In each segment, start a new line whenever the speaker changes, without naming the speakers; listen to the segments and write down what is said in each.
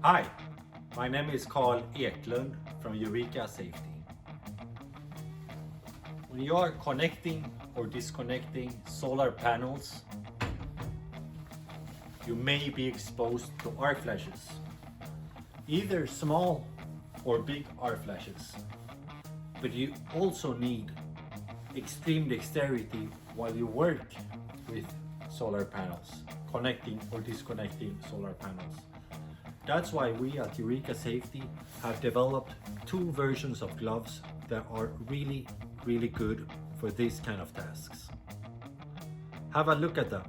Hi, my name is Carl Eklund from Eureka Safety. When you are connecting or disconnecting solar panels, you may be exposed to arc flashes, either small or big arc flashes. But you also need extreme dexterity while you work with solar panels, connecting or disconnecting solar panels. That's why we at Eureka Safety have developed two versions of gloves that are really good for this kind of tasks. Have a look at them.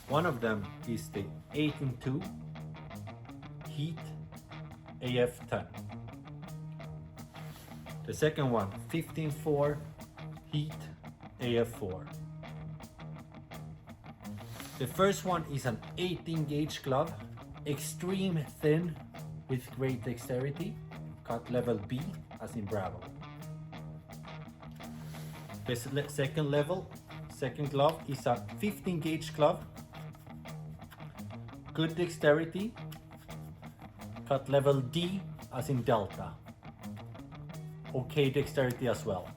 One of them is the 18-2 Heat AF10. The second one, 15-4 Heat AF4. The first one is an 18 gauge glove, extreme thin with great dexterity, cut level B as in Bravo. The second glove is a 15 gauge glove, good dexterity, cut level D as in Delta. Okay dexterity as well.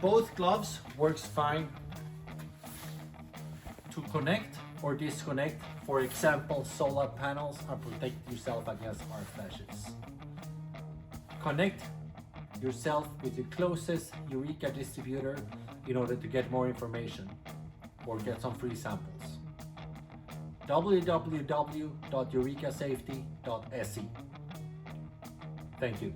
Both gloves works fine to connect or disconnect, for example, solar panels, and protect yourself against arc flashes. Connect yourself with your closest Eureka distributor in order to get more information or get some free samples. www.eurekasafety.se. Thank you.